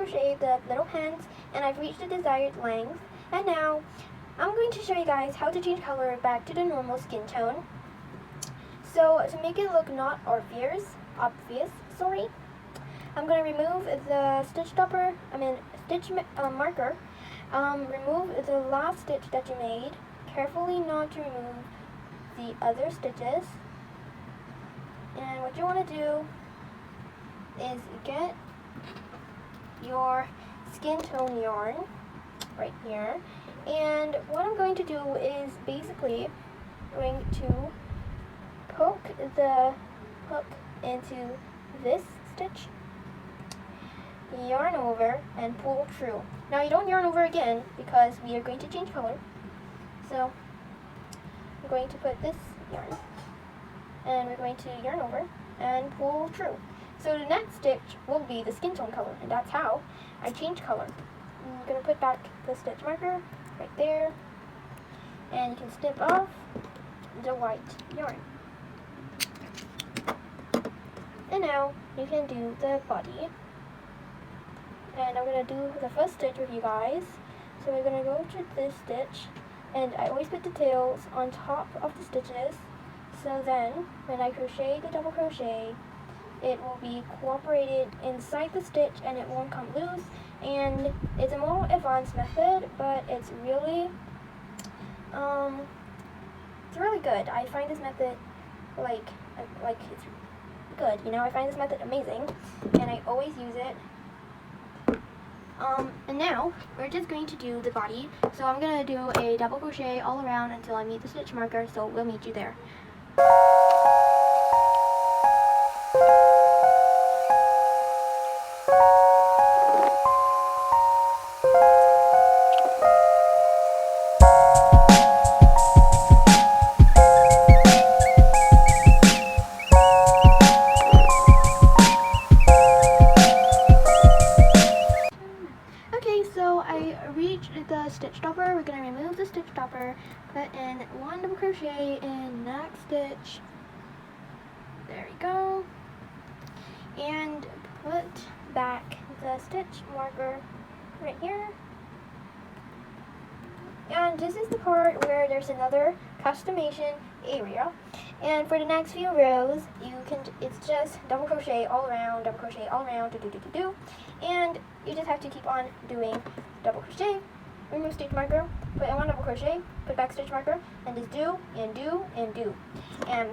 crochet the little hands, and I've reached the desired length. And now I'm going to show you guys how to change color back to the normal skin tone. So to make it look not obvious, I'm going to remove the stitch marker. Remove the last stitch that you made. Carefully not to remove the other stitches. And what you want to do is get your skin tone yarn right here. And what I'm going to do is basically going to poke the hook into this stitch, yarn over, and pull through. Now you don't yarn over again because we are going to change color. So I'm going to put this yarn, and we're going to yarn over and pull through. So the next stitch will be the skin tone color, and that's how I change color. I'm going to put back the stitch marker right there, and you can snip off the white yarn. And now you can do the body. And I'm going to do the first stitch with you guys. So we're going to go to this stitch, and I always put the tails on top of the stitches, so then when I crochet the double crochet, it will be cooperated inside the stitch and it won't come loose. And it's a more advanced method, but it's really good. I find this method like it's good, you know. I find this method amazing, and I always use it. And now we're just going to do the body. So I'm going to do a double crochet all around until I meet the stitch marker, so we'll meet you there. So I reached the stitch stopper. We're going to remove the stitch stopper, put in one double crochet in next stitch. There we go. And put back the stitch marker right here. And this is the part where there's another customization area. And for the next few rows, it's just double crochet all around, do. And you just have to keep on doing double crochet, remove stitch marker, put in one double crochet, put back stitch marker, and just do and do and do. And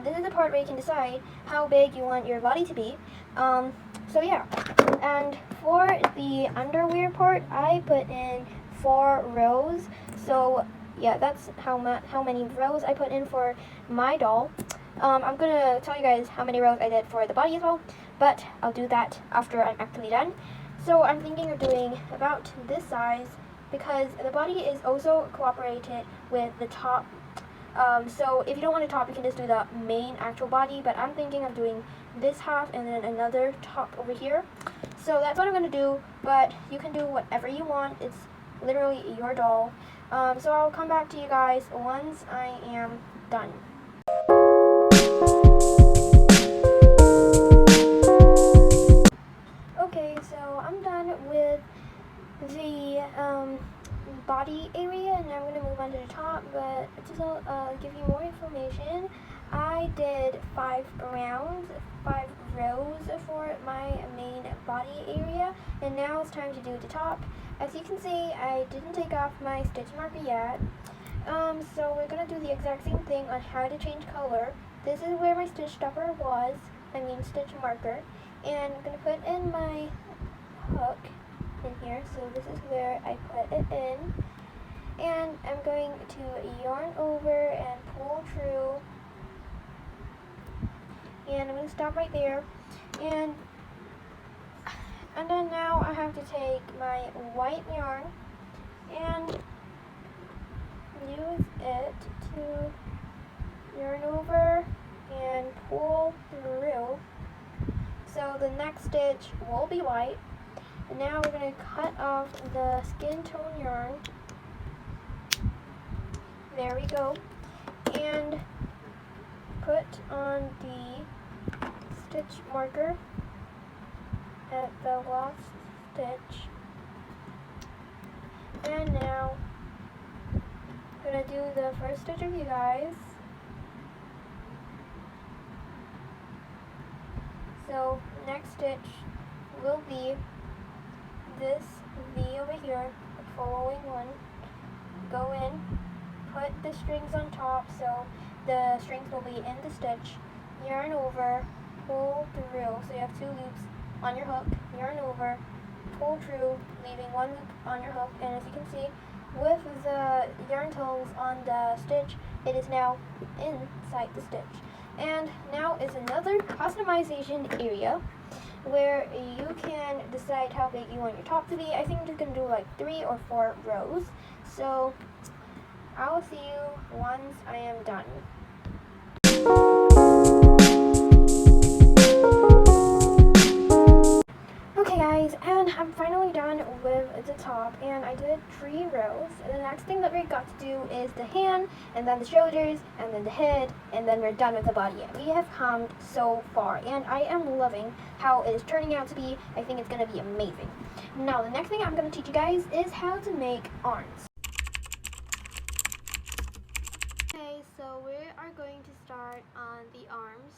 this is the part where you can decide how big you want your body to be. So yeah. And for the underwear part, I put in 4 rows. So yeah, that's how many rows I put in for my doll. I'm gonna tell you guys how many rows I did for the body as well, but I'll do that after I'm actually done. So I'm thinking of doing about this size because the body is also cooperated with the top. So if you don't want a top, you can just do the main actual body, but I'm thinking of doing this half and then another top over here. So that's what I'm gonna do, but you can do whatever you want. It's literally your doll. So I'll come back to you guys once I am done. Okay, so I'm done with the body area, and I'm going to move on to the top, but just to give you more information, I did 5 rows for my main body area, and now it's time to do the top. As you can see, I didn't take off my stitch marker yet, so we're going to do the exact same thing on how to change color. This is where my stitch stopper was, stitch marker, and I'm going to put in my hook in here, so this is where I put it in, and I'm going to yarn over and pull through, and I'm going to stop right there, and then now I have to take my white yarn and use it to yarn over and pull through. So the next stitch will be white. And now we're going to cut off the skin tone yarn. There we go. And put on the stitch marker. at the last stitch. And now I'm gonna do the first stitch of you guys. So next stitch will be this V over here, the following one. Go in, put the strings on top so the strings will be in the stitch. Yarn over, pull through, so you have 2 loops on your hook. Yarn over, pull through, leaving 1 loop on your hook. And as you can see, with the yarn toes on the stitch, it is now inside the stitch. And now is another customization area where you can decide how big you want your top to be. I think I'm just going to do like 3 or 4 rows. So I'll see you once I am done. Okay guys, and I'm finally done with the top, and I did 3 rows. And the next thing that we got to do is the hand, and then the shoulders, and then the head, and then we're done with the body. And we have come so far, and I am loving how it is turning out to be. I think it's going to be amazing. Now the next thing I'm going to teach you guys is how to make arms. Okay, so we are going to start on the arms.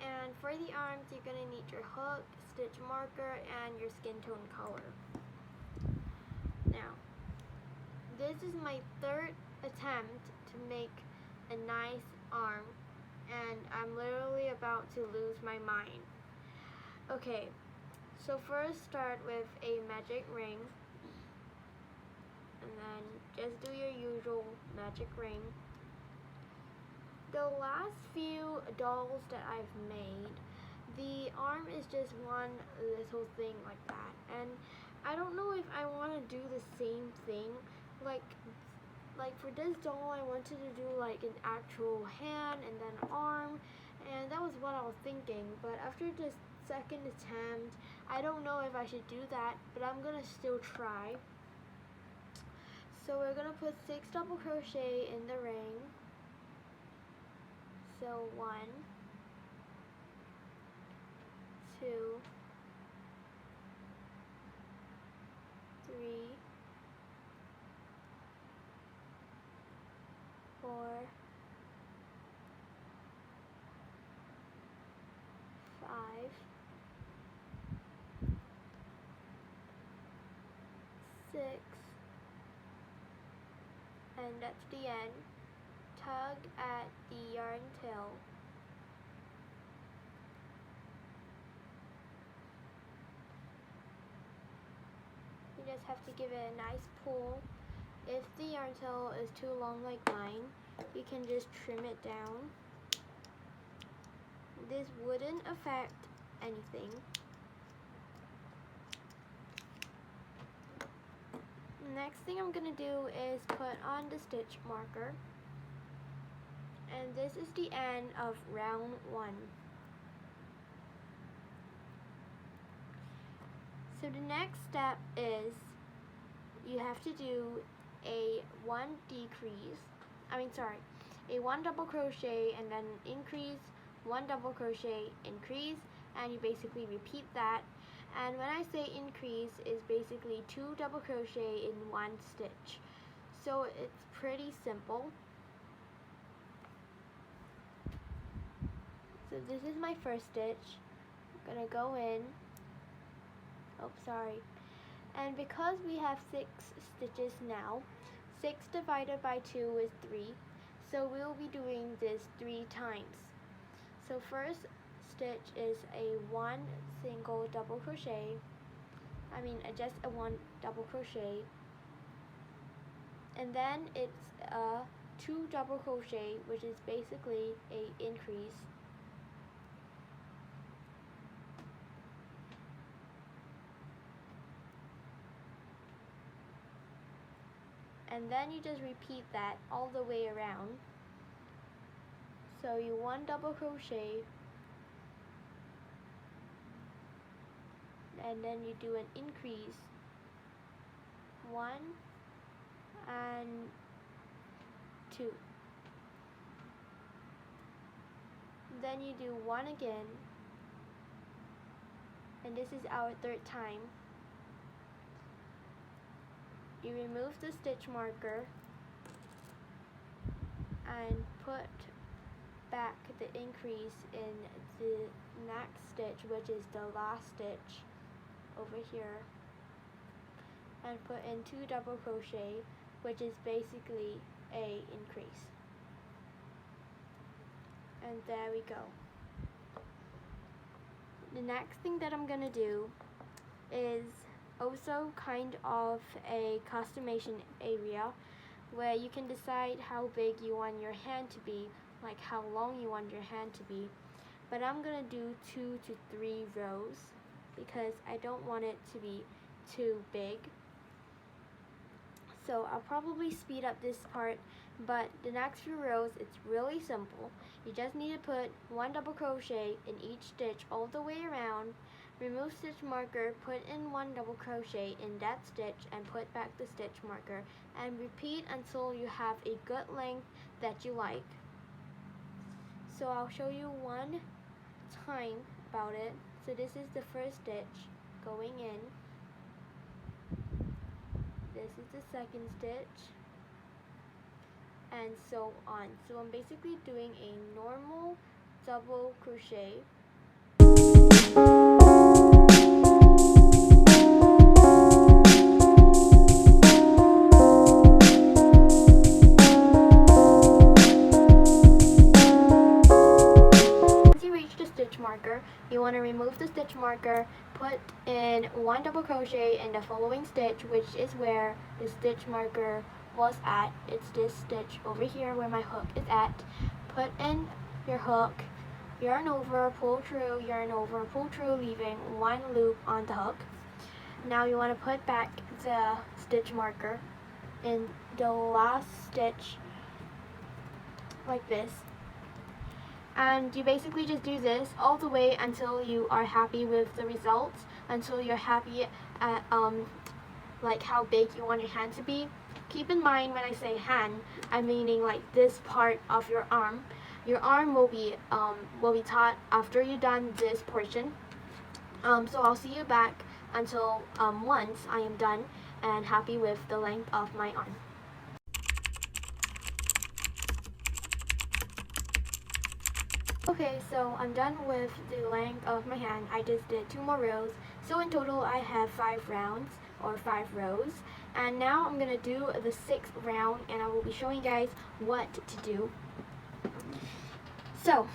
And for the arms, you're going to need your hook, stitch marker, and your skin tone color. Now, this is my 3rd attempt to make a nice arm, and I'm literally about to lose my mind. Okay, so first start with a magic ring, and then just do your usual magic ring. The last few dolls that I've made, the arm is just one little thing like that, and I don't know if I want to do the same thing. Like for this doll, I wanted to do like an actual hand and then arm, and that was what I was thinking. But after this 2nd attempt, I don't know if I should do that, but I'm gonna still try. So we're gonna put 6 double crochet in the ring. So 1, 2, 3, 4, 5, 6, and that's the end. Tug at the yarn tail. You just have to give it a nice pull. If the yarn tail is too long like mine, you can just trim it down. This wouldn't affect anything. Next thing I'm gonna do is put on the stitch marker. And this is the end of round 1. So the next step is you have to do a 1 double crochet and then increase, 1 double crochet, increase, and you basically repeat that. And when I say increase, is basically 2 double crochet in 1 stitch. So it's pretty simple. So this is my first stitch. I'm gonna go in. And because we have 6 stitches now, 6 divided by 2 is 3. So we'll be doing this 3 times. So first stitch is a 1 single double crochet. Just a 1 double crochet. And then it's a 2 double crochet, which is basically a increase. And then you just repeat that all the way around. So you 1 double crochet, and then you do an increase, 1 and 2. Then you do 1 again, and this is our third time. You remove the stitch marker and put back the increase in the next stitch, which is the last stitch over here, and put in 2 double crochet, which is basically a increase. And there we go. The next thing that I'm gonna do is also kind of a customization area where you can decide how big you want your hand to be, like how long you want your hand to be. But I'm gonna do 2 to 3 rows because I don't want it to be too big. So I'll probably speed up this part, but the next few rows, it's really simple. You just need to put 1 double crochet in each stitch all the way around, remove stitch marker, put in 1 double crochet in that stitch and put back the stitch marker, and repeat until you have a good length that you like. So I'll show you one time about it. So this is the first stitch going in. This is the second stitch, and so on. So I'm basically doing a normal double crochet. Once you reach the stitch marker, you want to remove the stitch marker, put in 1 double crochet in the following stitch, which is where the stitch marker was at. It's this stitch over here where my hook is at. Put in your hook, yarn over, pull through, yarn over, pull through, leaving 1 loop on the hook. Now you want to put back the stitch marker in the last stitch like this. And you basically just do this all the way until you are happy with the results, until you're happy at like how big you want your hand to be. Keep in mind when I say hand, I'm meaning like this part of your arm. Your arm will be taut after you're done this portion. So I'll see you back until once I am done and happy with the length of my arm. Okay, so I'm done with the length of my hand. I just did 2 more rows. So in total I have 5 rounds or 5 rows. And now I'm going to do the 6th round and I will be showing you guys what to do. So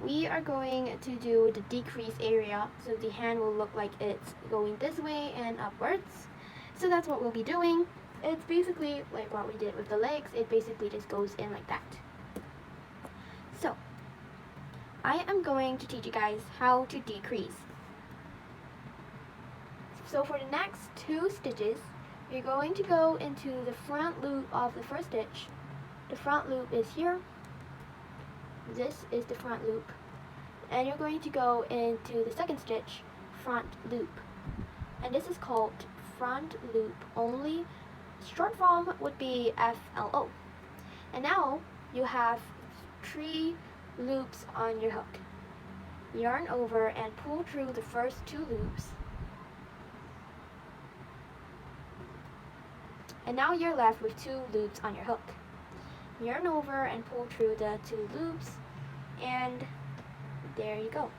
we are going to do the decrease area. So the hand will look like it's going this way and upwards. So that's what we'll be doing. It's basically like what we did with the legs. It basically just goes in like that. So I am going to teach you guys how to decrease. So for the next 2 stitches, you're going to go into the front loop of the first stitch. The front loop is here. This is the front loop. And you're going to go into the second stitch, front loop. And this is called front loop only. Short form would be FLO. And now you have 3 loops on your hook. Yarn over and pull through the first 2 loops. And now you're left with 2 loops on your hook. Yarn over and pull through the 2 loops, and there you go.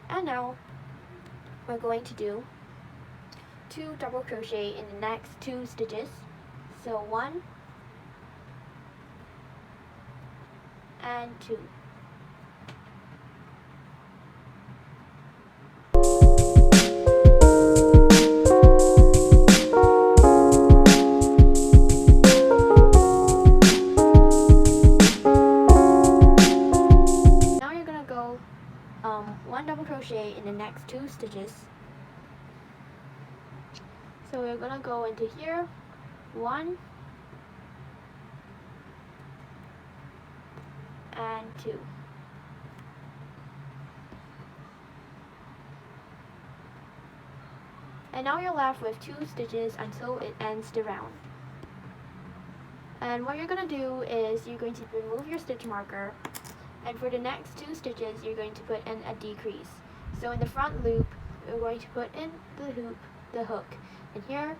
And now we're going to do 2 double crochet in the next 2 stitches. So 1 and 2. Now you're gonna go 1 double crochet in the next 2 stitches. So we're gonna go into here, 1 and 2. And now you're left with 2 stitches until it ends the round. And what you're going to do is you're going to remove your stitch marker And for the next 2 stitches, you're going to put in a decrease. So in the front loop, you're going to put in the hook in here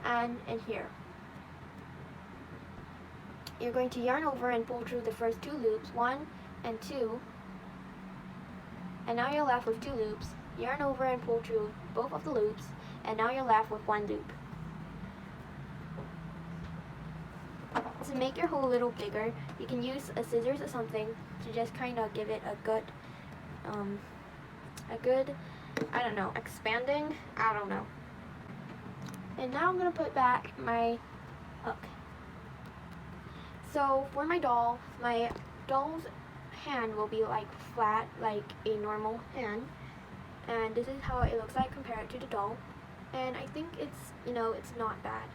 and in here. You're going to yarn over and pull through the first 2 loops, 1 and 2, and now you're left with 2 loops. Yarn over and pull through both of the loops, and now you're left with 1 loop. To make your hole a little bigger, you can use a scissors or something to just kind of give it a good, I don't know, expanding, I don't know. And now I'm going to put back my hook. So for my doll's hand will be like flat, like a normal hand. And this is how it looks like compared to the doll. And I think it's, it's not bad.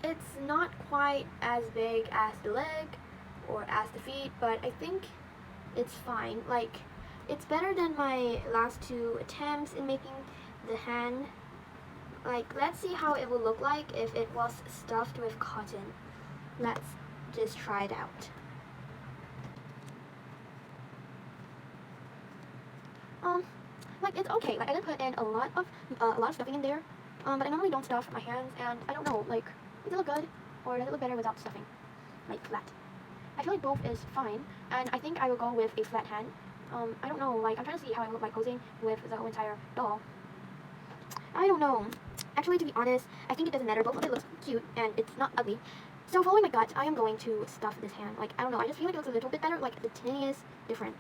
It's not quite as big as the leg or as the feet, but I think it's fine. Like, it's better than my last 2 attempts in making the hand. Like, let's see how it would look like if it was stuffed with cotton. Let's just try it out. Like, it's okay. Like, I didn't put in a lot of stuffing in there. But I normally don't stuff my hands, and I don't know, like, does it look good, or does it look better without stuffing? Like, flat. I feel like both is fine, and I think I will go with a flat hand. I don't know, like, I'm trying to see how I look like posing with the whole entire doll. I don't know. Actually, to be honest, I think it doesn't matter. Both of it looks cute, and it's not ugly. So, following my gut, I am going to stuff this hand. Like, I don't know, I just feel like it looks a little bit better, like, the tiniest difference.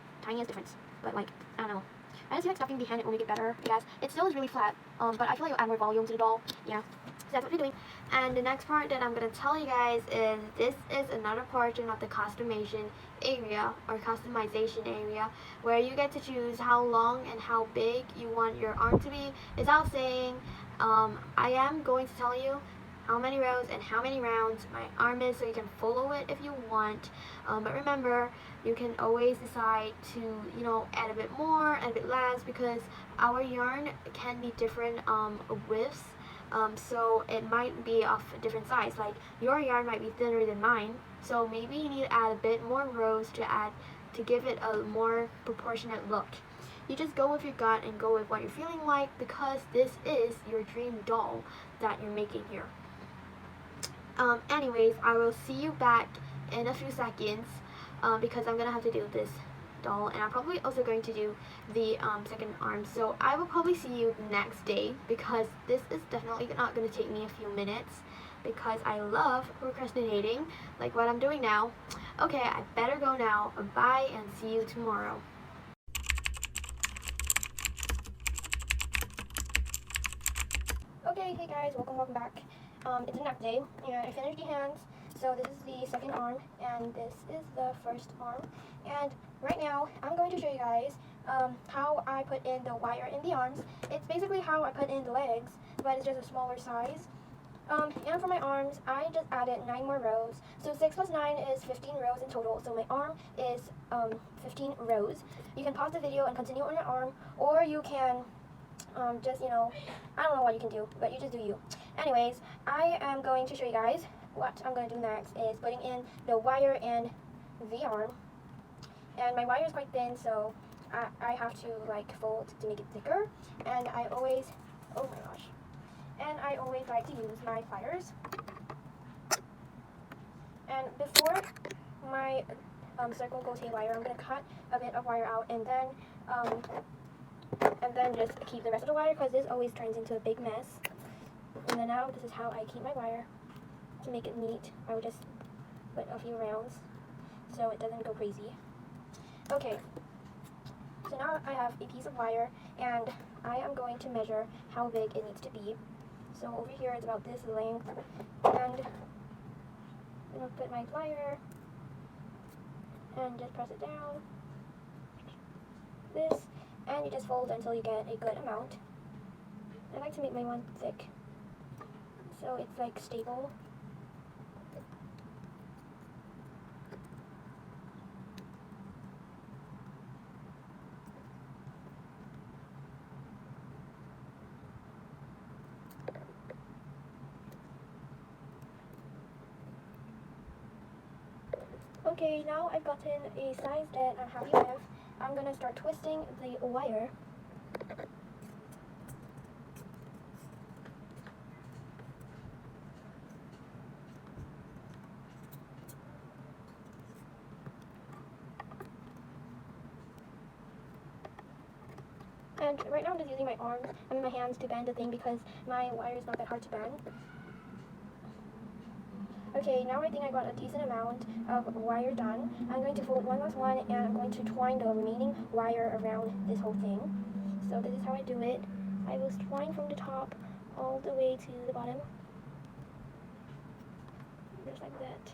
But, like, I don't know. I just feel like stuffing the hand, it will make it better, I guess. It still is really flat, but I feel like it'll add more volume to the doll. Yeah, so that's what we're doing. And the next part that I'm going to tell you guys is, this is another portion of the customization area, or customization area, where you get to choose how long and how big you want your arm to be. Without saying, I am going to tell you how many rows and how many rounds my arm is, so you can follow it if you want. But remember, you can always decide to, add a bit more, add a bit less, because our yarn can be different widths. So it might be of a different size. Like, your yarn might be thinner than mine, so maybe you need to add a bit more rows to give it a more proportionate look. You just go with your gut and go with what you're feeling like, because this is your dream doll that you're making here. Anyways, I will see you back in a few seconds, because I'm gonna have to do this doll, and I'm probably also going to do the second arm. So I will probably see you next day, because this is definitely not gonna take me a few minutes, because I love procrastinating like what I'm doing now. Okay, I better go now. Bye, and see you tomorrow. Okay, hey guys, welcome back. It's the next day, and I finished the hands. So this is the second arm, and this is the first arm. And right now, I'm going to show you guys how I put in the wire in the arms. It's basically how I put in the legs, but it's just a smaller size. And for my arms, I just added 9 more rows. So 6 plus 9 is 15 rows in total. So my arm is 15 rows. You can pause the video and continue on your arm, or you can just, I don't know what you can do, but you just do you. Anyways, I am going to show you guys what I'm going to do next is putting in the wire in the arm. And my wire is quite thin, so I have to like fold to make it thicker. And I always, oh my gosh, and I always like to use my pliers. And before my circle crochet wire, I'm going to cut a bit of wire out, and then just keep the rest of the wire, because this always turns into a big mess. And then now this is how I keep my wire. To make it neat, I will just put a few rounds so it doesn't go crazy. Okay, so now I have a piece of wire, and I am going to measure how big it needs to be. So over here it's about this length, and I'm going to put my plier and just press it down, this, and you just fold until you get a good amount. I like to make my one thick, so it's like stable. Okay, now I've gotten a size that I'm happy with. I'm gonna start twisting the wire. And right now I'm just using my arms, my hands to bend the thing because my wire is not that hard to bend. Okay, now I think I got a decent amount of wire done. I'm going to fold one last one and I'm going to twine the remaining wire around this whole thing. So this is how I do it. I will twine from the top all the way to the bottom. Just like that.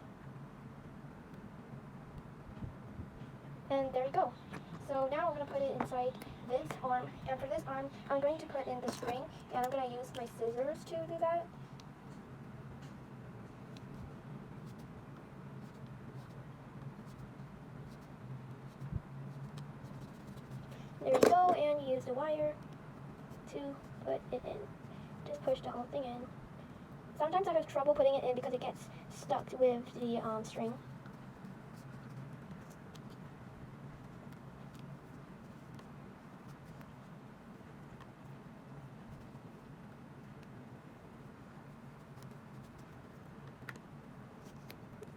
And there you go. So now I'm going to put it inside this arm. And for this arm, I'm going to put in the string and I'm going to use my scissors to do that. There you go, and use the wire to put it in. Just push the whole thing in. Sometimes I have trouble putting it in because it gets stuck with the string.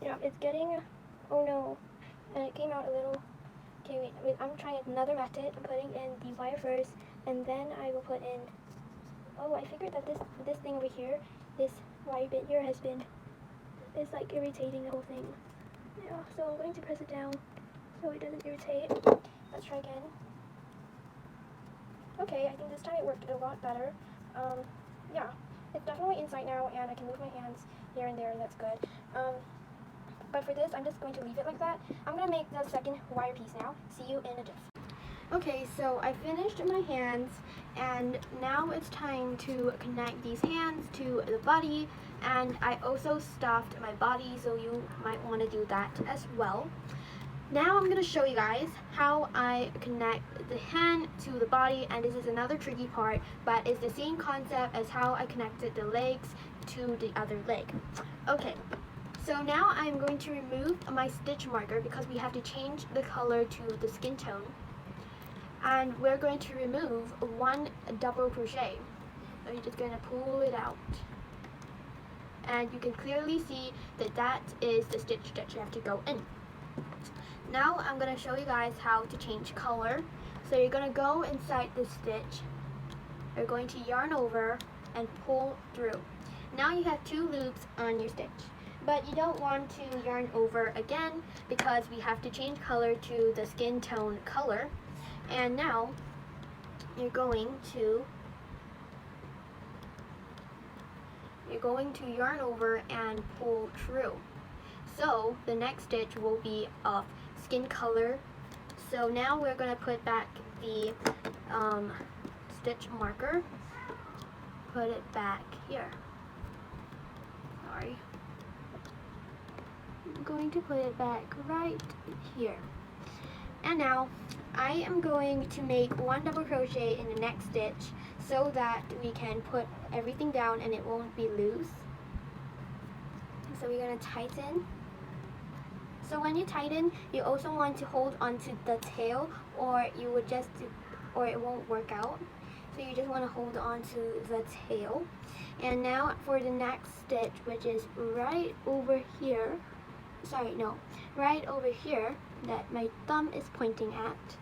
Yeah, it's getting, oh no, and it came out a little. Okay, wait, I'm trying another method. I'm putting in the wire first, and then I will put in, oh, I figured that this thing over here, this wire bit here is like irritating the whole thing. Yeah, so I'm going to press it down so it doesn't irritate. Let's try again. Okay, I think this time it worked a lot better. Yeah, it's definitely inside now, and I can move my hands here and there, and that's good. But for this, I'm just going to leave it like that. I'm going to make the second wire piece now. See you in a jiff. Okay, so I finished my hands, and now it's time to connect these hands to the body, and I also stuffed my body, so you might want to do that as well. Now I'm going to show you guys how I connect the hand to the body, and this is another tricky part, but it's the same concept as how I connected the legs to the other leg. Okay. So now I'm going to remove my stitch marker because we have to change the color to the skin tone. And we're going to remove one double crochet. So you're just going to pull it out. And you can clearly see that that is the stitch that you have to go in. Now I'm going to show you guys how to change color. So you're going to go inside the stitch. You're going to yarn over and pull through. Now you have 2 loops on your stitch. But you don't want to yarn over again because we have to change color to the skin tone color. And now you're going to yarn over and pull through. So the next stitch will be of skin color. So now we're going to put back the stitch marker. Put it back here. Sorry. I'm going to put it back right here. And now I am going to make 1 double crochet in the next stitch so that we can put everything down and it won't be loose. So we're going to tighten. So when you tighten, you also want to hold onto the tail, or it won't work out. So you just want to hold on to the tail. And now for the next stitch, which is right over here. Right over here that my thumb is pointing at.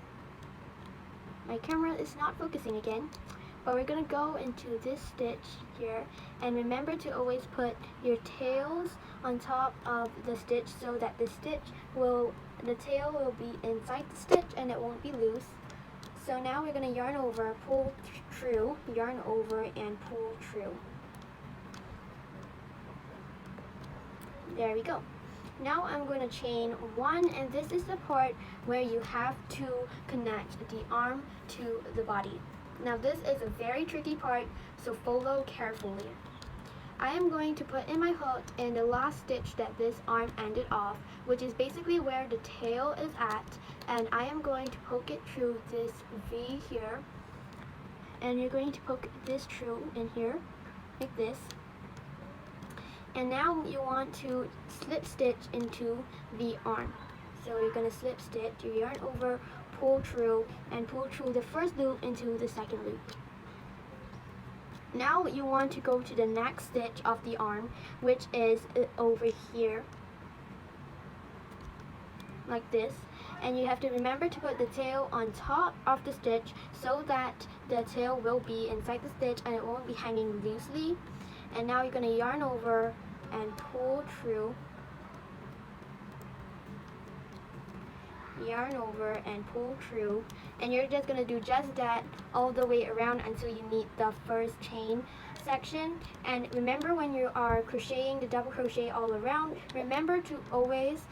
My camera is not focusing again, but we're going to go into this stitch here, and remember to always put your tails on top of the stitch so that the tail will be inside the stitch and it won't be loose. So now we're going to yarn over, pull through, yarn over and pull through. There we go. Now I'm going to chain 1, and this is the part where you have to connect the arm to the body. Now this is a very tricky part, so follow carefully. I am going to put in my hook in the last stitch that this arm ended off, which is basically where the tail is at, and I am going to poke it through this V here, and you're going to poke this through in here, like this. And now you want to slip stitch into the arm. So you're going to slip stitch, you yarn over, pull through, and pull through the first loop into the second loop. Now you want to go to the next stitch of the arm, which is over here, like this. And you have to remember to put the tail on top of the stitch so that the tail will be inside the stitch and it won't be hanging loosely. And now you're going to yarn over and pull through. Yarn over and pull through, and you're just going to do just that all the way around until you meet the first chain section. And remember, when you are crocheting the double crochet all around, remember to always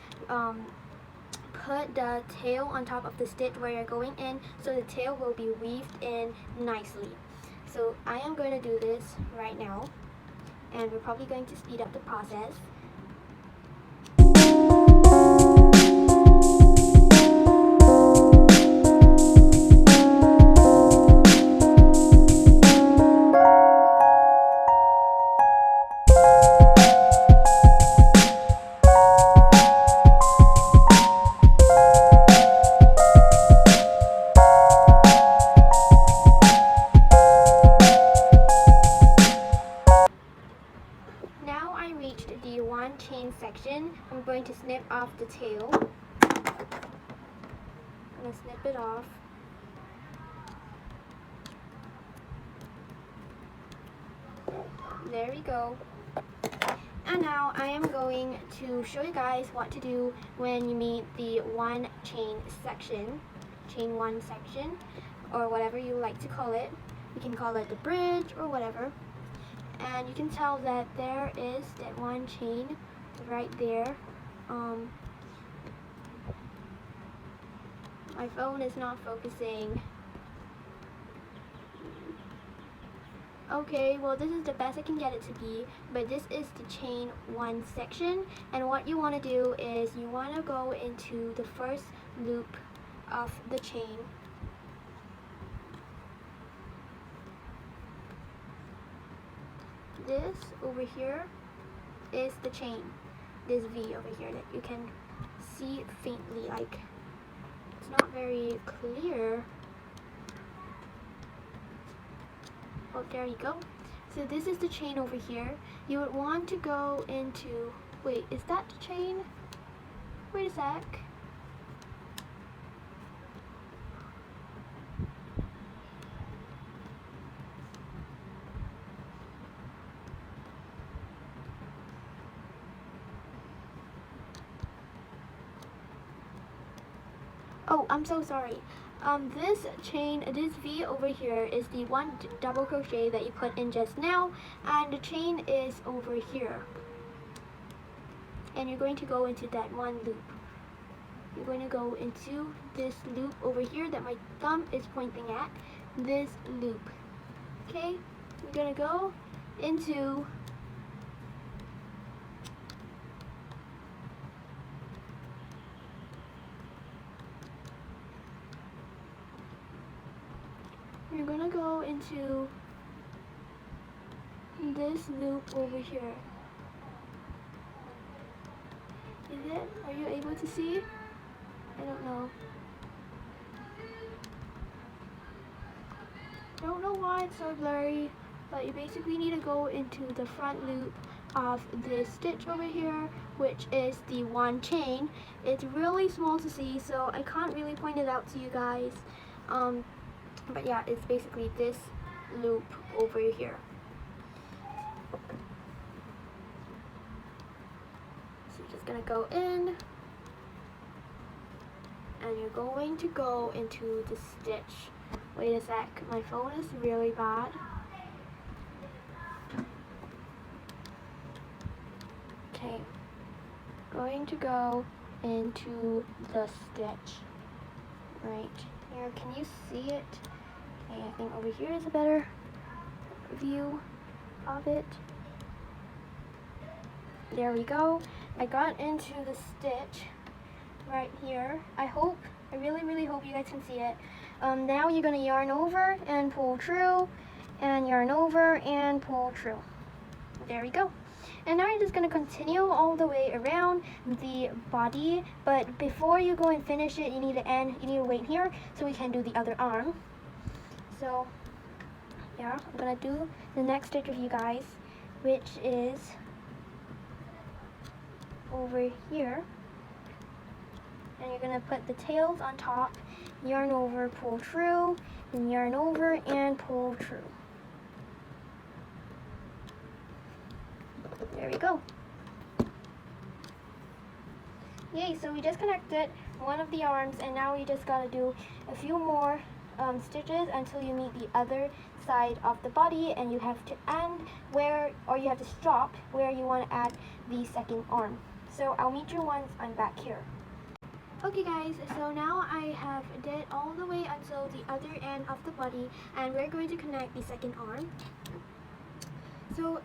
put the tail on top of the stitch where you're going in, so the tail will be weaved in nicely. So I am going to do this right now, and we're probably going to speed up the process. The one chain section, I'm going to snip off the tail. I'm going to snip it off. There we go. And now I am going to show you guys what to do when you meet the one chain section, chain one section, or whatever you like to call it. You can call it the bridge or whatever. And you can tell that there is that one chain right there. My phone is not focusing. Okay, well, this is the best I can get it to be, but this is the chain one section, and what you want to do is you want to go into the first loop of the chain. This over here is the chain, this V over here that you can see faintly, like it's not very clear. Oh, there you go. So this is the chain over here. You would want to go into, wait, is that the chain? Wait a sec. Oh, I'm so sorry. This chain, this V over here is the one double crochet that you put in just now, and the chain is over here. And you're going to go into that one loop. You're going to go into this loop over here that my thumb is pointing at, this loop. Okay, you're going to go into you're gonna go into this loop over here. Is it? Are you able to see? I don't know. I don't know why it's so blurry, but you basically need to go into the front loop of this stitch over here, which is the one chain. It's really small to see, so I can't really point it out to you guys. But yeah, it's basically this loop over here. So you're just gonna go in, and you're going to go into the stitch. Wait a sec, my phone is really bad. Okay, going to go into the stitch right here. Can you see it? Okay, I think over here is a better view of it. There we go. I got into the stitch right here. I really hope you guys can see it. Now you're going to yarn over and pull through, and yarn over and pull through. There we go. And now you're just going to continue all the way around the body, but before you go and finish it, you need to wait here so we can do the other arm. So yeah, I'm going to do the next stitch with you guys, which is over here. And you're going to put the tails on top, yarn over, pull through, then yarn over and pull through. There we go. Yay, so we just connected one of the arms, and now we just gotta do a few more stitches until you meet the other side of the body, and you have to end where, or you have to stop where you want to add the second arm. So I'll meet you once I'm back here. Okay guys, so now I have did all the way until the other end of the body, and we're going to connect the second arm. So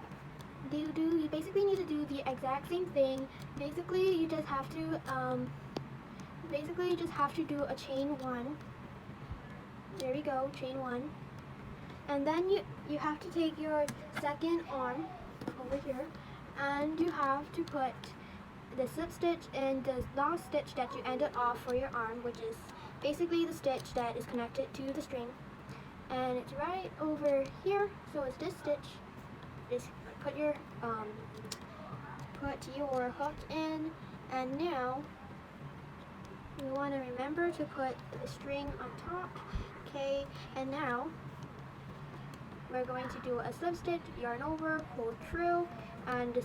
you basically need to do the exact same thing. Basically you just have to do a chain one. There we go, chain one. And then you have to take your second arm over here, and you have to put the slip stitch in the last stitch that you ended off for your arm, which is basically the stitch that is connected to the string. And it's right over here, so it's this stitch. Just put your hook in, and now you want to remember to put the string on top. Okay, and now we're going to do a slip stitch, yarn over, pull through, and the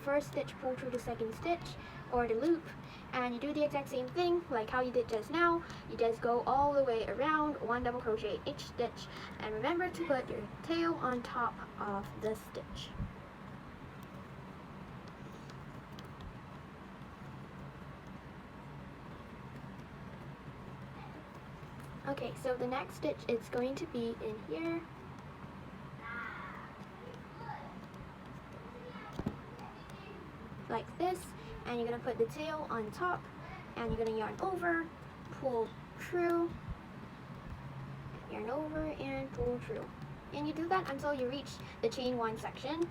first stitch, pull through the second stitch or the loop, and you do the exact same thing like how you did just now. You just go all the way around, one double crochet each stitch, and remember to put your tail on top of the stitch. Okay, so the next stitch is going to be in here. Like this, and you're going to put the tail on top, and you're going to yarn over, pull through, yarn over, and pull through. And you do that until you reach the chain one section.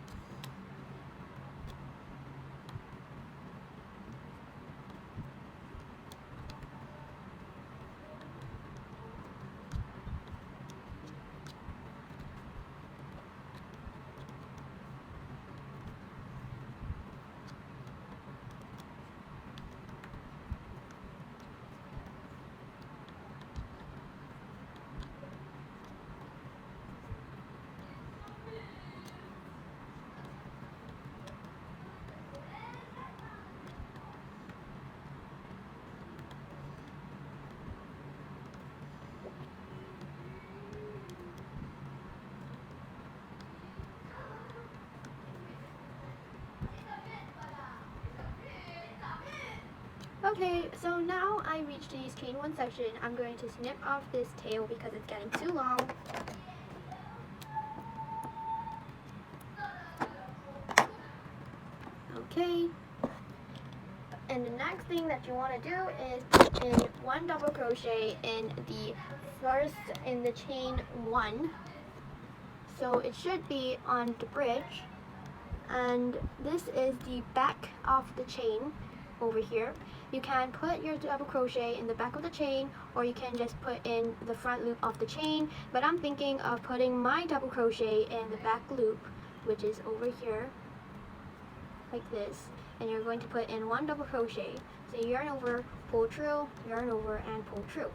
Okay, so now I reached this chain one section. I'm going to snip off this tail because it's getting too long. Okay, and the next thing that you want to do is put in one double crochet in the chain one. So it should be on the bridge, and this is the back of the chain over here. You can put your double crochet in the back of the chain, or you can just put in the front loop of the chain, but I'm thinking of putting my double crochet in the back loop, which is over here like this, and you're going to put in one double crochet. So you yarn over, pull through, yarn over, and pull through.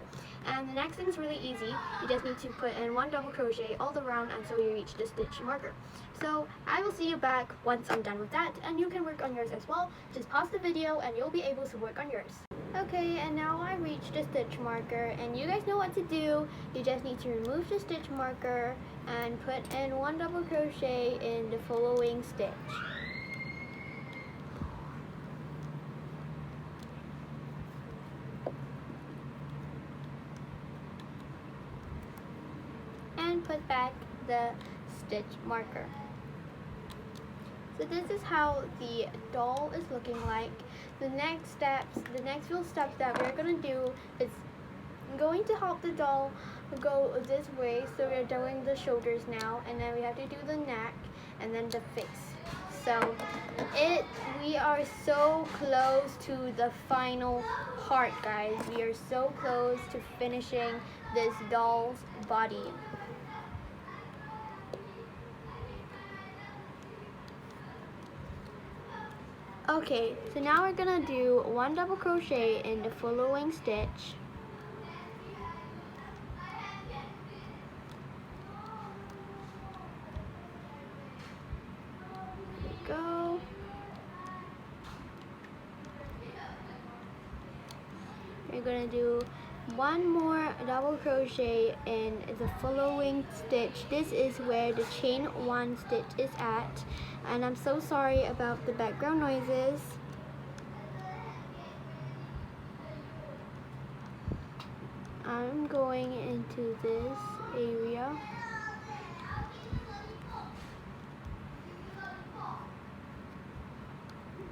And the next thing is really easy. You just need to put in one double crochet all around until you reach the stitch marker. So I will see you back once I'm done with that, and you can work on yours as well. Just pause the video and you'll be able to work on yours. Okay, and now I reached the stitch marker, and you guys know what to do. You just need to remove the stitch marker and put in one double crochet in the following stitch. And put back the stitch marker. So this is how the doll is looking like. The next few steps that we're going to do is going to help the doll go this way. So we're doing the shoulders now, and then we have to do the neck and then the face. So we are so close to the final part, guys. We are so close to finishing this doll's body. Okay, so now we're gonna do 1 double crochet in the following stitch. There we go. We're gonna do 1 more double crochet in the following stitch. This is where the chain 1 stitch is at, and I'm so sorry about the background noises. I'm going into this area.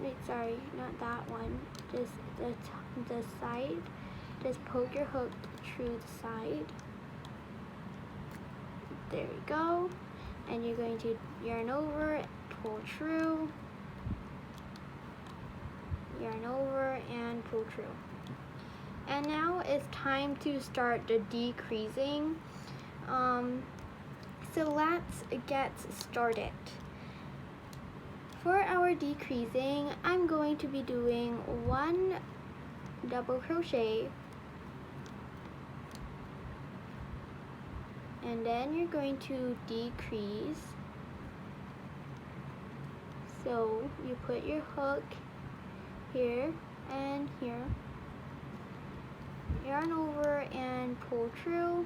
Wait, sorry, not that one. Just the side. Just poke your hook through the side. There we go. And you're going to yarn over, pull through, yarn over, and pull through. And now it's time to start the decreasing. So let's get started. For our decreasing, I'm going to be doing 1 double crochet, and then you're going to decrease. So you put your hook here and here, yarn over and pull through,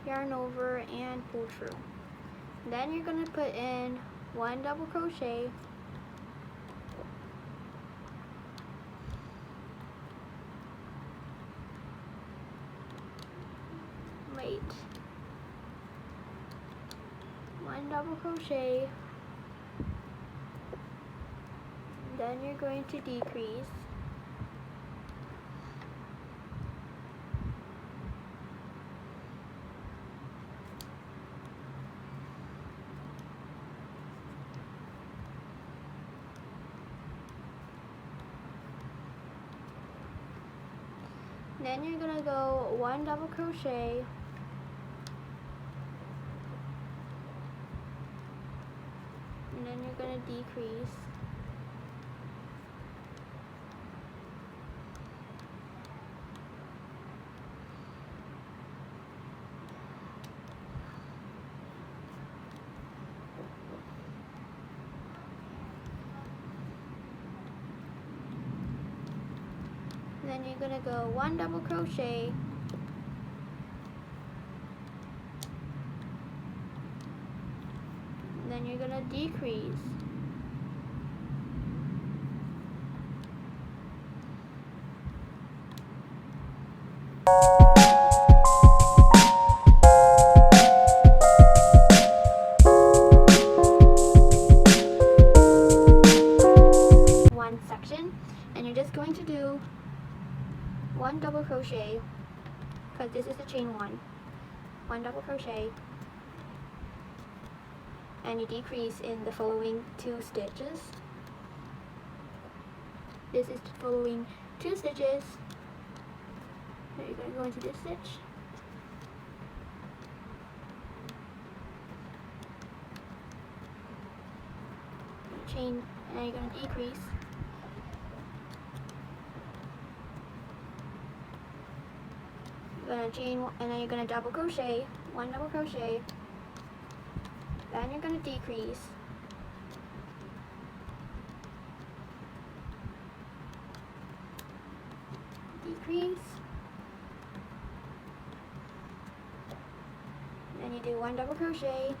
yarn over and pull through. Then you're going to put in 1 double crochet, wait, 1 double crochet, then you're going to decrease, then you're gonna go 1 double crochet, and then you're gonna decrease, then you're gonna go 1 double crochet, and then you're gonna decrease, one section, and you're just going to do 1 double crochet, because this is the chain 1 double crochet, and you decrease in the following 2 stitches. This is the following 2 stitches. So you're going to go into this stitch, chain, and then you're going to decrease, you're going to chain, and then you're going to double crochet, 1 double crochet, then you're going to decrease, decrease, then you do 1 double crochet,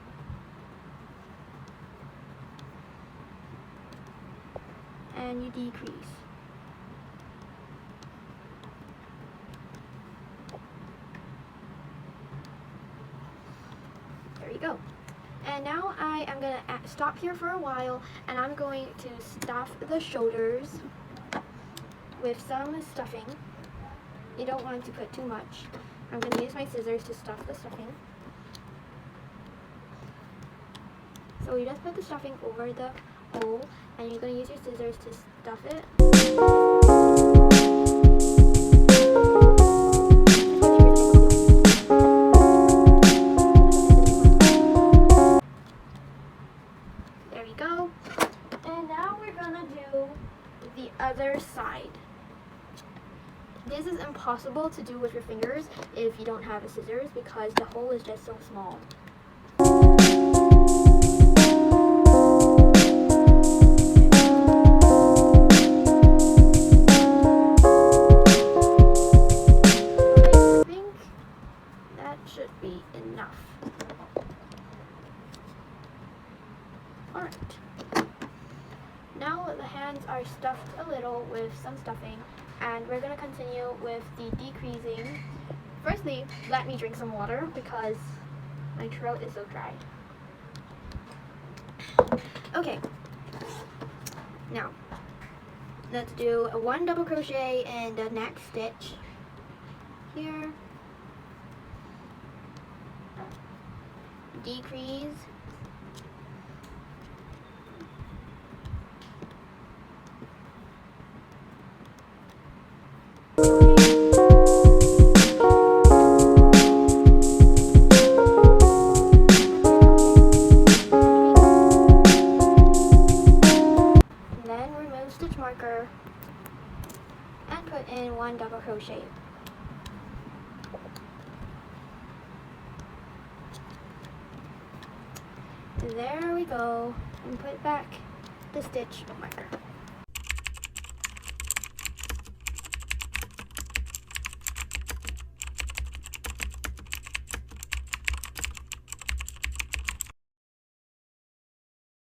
and you decrease. There you go. And now I am going to stop here for a while, and I'm going to stuff the shoulders with some stuffing. You don't want to put too much. I'm going to use my scissors to stuff the stuffing. So you just put the stuffing over the hole, and you're going to use your scissors to stuff it. There we go. And now we're going to do the other side. This is impossible to do with your fingers if you don't have a scissors because the hole is just so small. I think that should be enough. Alright. Now the hands are stuffed a little with some stuffing, and we're going to continue with the decreasing. Firstly, let me drink some water because my throat is so dry. Okay, now let's do a 1 double crochet in the next stitch here, decrease, stitch marker, and put in 1 double crochet. There we go, and put back the stitch marker.